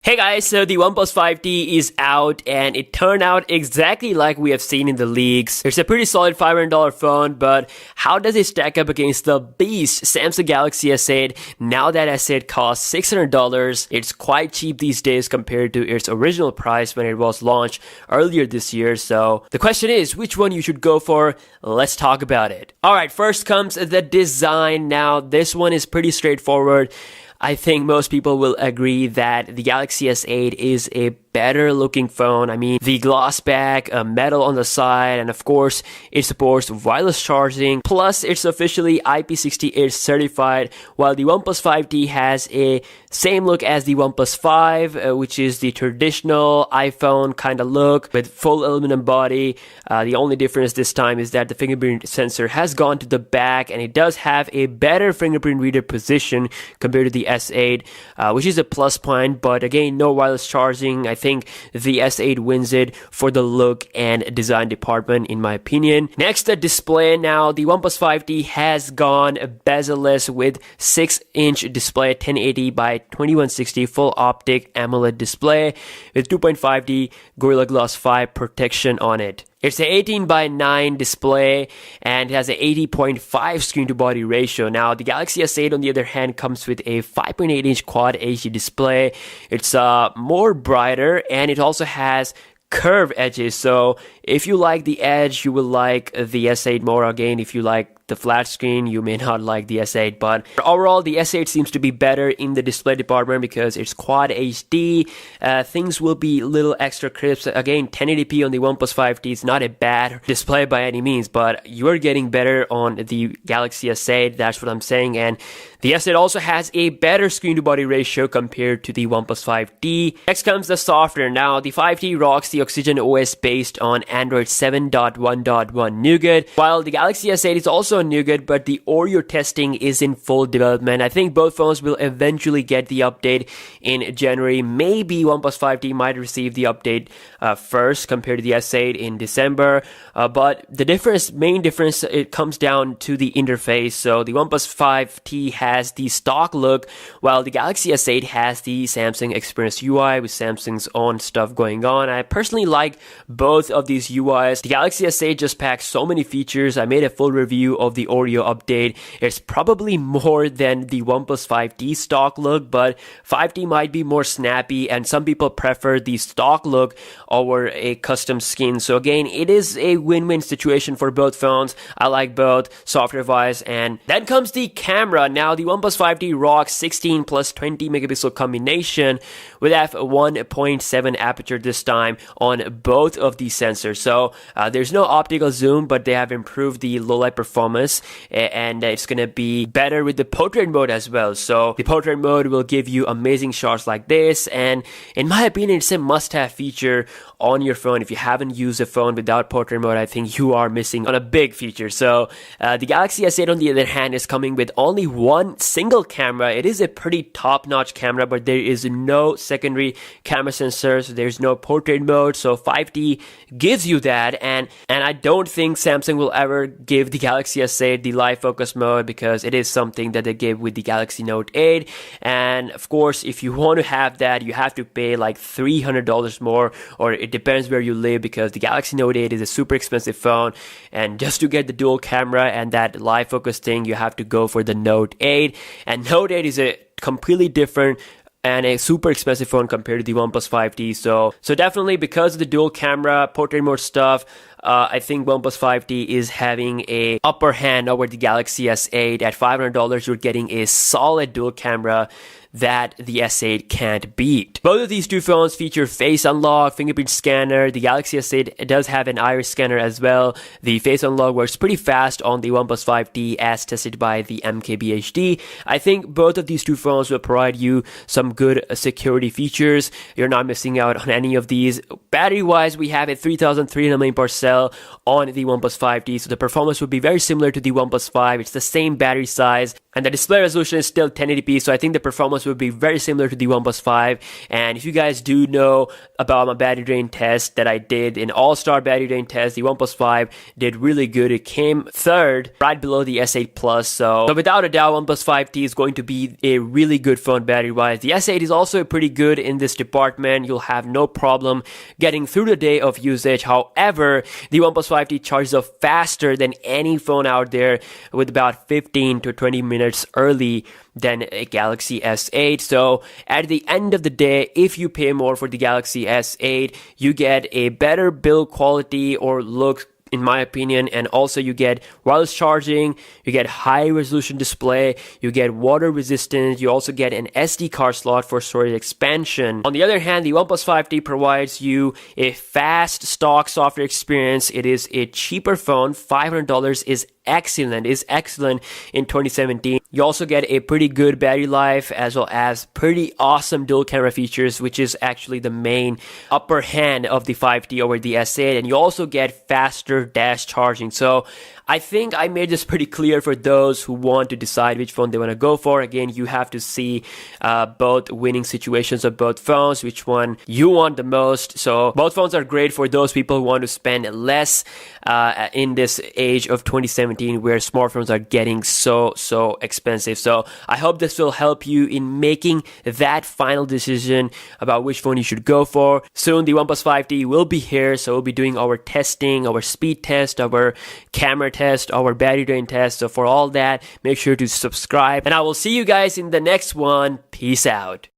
Hey guys, so the OnePlus 5T is out and it turned out exactly like we have seen in the leaks. It's a pretty solid $500 phone, but how does it stack up against the beast Samsung Galaxy S8? Now that S8 costs $600, it's quite cheap these days compared to its original price when it was launched earlier this year. So the question is, which one you should go for? Let's talk about it. Alright, first comes the design. Now this one is pretty straightforward. I think most people will agree that the Galaxy S8 is a better looking phone. I mean, the gloss back, metal on the side, and of course, it supports wireless charging. Plus, it's officially IP68 certified, while the OnePlus 5T has a same look as the OnePlus 5, which is the traditional iPhone kind of look with full aluminum body. The only difference this time is that the fingerprint sensor has gone to the back, and it does have a better fingerprint reader position compared to the S8, which is a plus point. But again, no wireless charging. I think the S8 wins it for the look and design department, in my opinion. Next, the display. Now, the OnePlus 5T has gone bezel-less with 6-inch display, 1080 by 2160 full optic AMOLED display with 2.5D Gorilla Glass 5 protection on it. It's an 18 by 9 display and it has an 80.5 screen to body ratio. Now, the Galaxy S8 on the other hand comes with a 5.8 inch Quad HD display. It's more brighter and it also has curved edges. So if you like the edge, you will like the S8 more. Again, if you like the flat screen, you may not like the S8, but overall the S8 seems to be better in the display department because it's Quad HD. Things will be a little extra crisp. Again, 1080p on the OnePlus 5T is not a bad display by any means, but you're getting better on the Galaxy S8. That's what I'm saying. And the S8 also has a better screen to body ratio compared to the OnePlus 5T. Next comes the software. Now, the 5T rocks the Oxygen OS based on Android 7.1.1 Nougat, while the Galaxy S8 is also Nougat, but the Oreo testing is in full development. I think both phones will eventually get the update in January. Maybe OnePlus 5T might receive the update first compared to the S8 in December. But the main difference, it comes down to the interface. So the OnePlus 5T has the stock look, while the Galaxy S8 has the Samsung Experience UI with Samsung's own stuff going on. I personally like both of these UIs. The Galaxy S8 just packs so many features. I made a full review of the Oreo update. It's probably more than the OnePlus 5T stock look, but 5T might be more snappy and some people prefer the stock look over a custom skin. So again, it is a win-win situation for both phones. I like both software-wise. And then comes the camera. Now, the OnePlus 5T rocks 16 plus 20 megapixel combination with f1.7 aperture this time on both of these sensors. So there's no optical zoom, but they have improved the low light performance, and it's going to be better with the portrait mode as well. So the portrait mode will give you amazing shots like this, and in my opinion, it's a must-have feature on your phone. If you haven't used a phone without portrait mode, I think you are missing on a big feature. So the Galaxy S8 on the other hand is coming with only one single camera. It is a pretty top-notch camera, but there is no secondary camera sensor, so there's no portrait mode. So 5T gives you that, and I don't think Samsung will ever give the Galaxy S8 the live focus mode because it is something that they gave with the Galaxy Note 8. And of course, if you want to have that, you have to pay like $300 more, or it depends where you live, because the Galaxy Note 8 is a super expensive phone, and just to get the dual camera and that live focus thing, you have to go for the Note 8. And Note 8 is a completely different and a super expensive phone compared to the OnePlus 5T. So definitely because of the dual camera, portrait mode stuff, I think OnePlus 5T is having a upper hand over the Galaxy S8. At $500, you're getting a solid dual camera that the S8 can't beat. Both of these two phones feature face unlock, fingerprint scanner. The Galaxy S8 does have an iris scanner as well. The face unlock works pretty fast on the OnePlus 5T as tested by the MKBHD. I think both of these two phones will provide you some good security features. You're not missing out on any of these. Battery wise, we have a 3300 mAh cell on the OnePlus 5T, so the performance would be very similar to the OnePlus 5. It's the same battery size. and the display resolution is still 1080p, so I think the performance will be very similar to the OnePlus 5. And if you guys do know about my battery drain test that I did, an all-star battery drain test, the OnePlus 5 did really good. It came third, right below the S8 Plus. So without a doubt, OnePlus 5T is going to be a really good phone battery-wise. The S8 is also pretty good in this department. You'll have no problem getting through the day of usage. However, the OnePlus 5T charges up faster than any phone out there, with about 15 to 20 minutes early than a Galaxy S8. So at the end of the day, if you pay more for the Galaxy S8, you get a better build quality or look, in my opinion, and also you get wireless charging, you get high resolution display, you get water resistance, you also get an SD card slot for storage expansion. On the other hand, the OnePlus 5T provides you a fast stock software experience. It is a cheaper phone. $500 is excellent in 2017. You also get a pretty good battery life as well as pretty awesome dual camera features, which is actually the main upper hand of the 5T over the S8, and you also get faster dash charging. So I think I made this pretty clear for those who want to decide which phone they want to go for. Again, you have to see both winning situations of both phones, which one you want the most. So both phones are great for those people who want to spend less in this age of 2017 where smartphones are getting so expensive. So I hope this will help you in making that final decision about which phone you should go for. Soon the OnePlus 5T will be here, so we'll be doing our testing, our speed test, our camera test, our battery drain test. So for all that, make sure to subscribe, and I will see you guys in the next one. Peace out.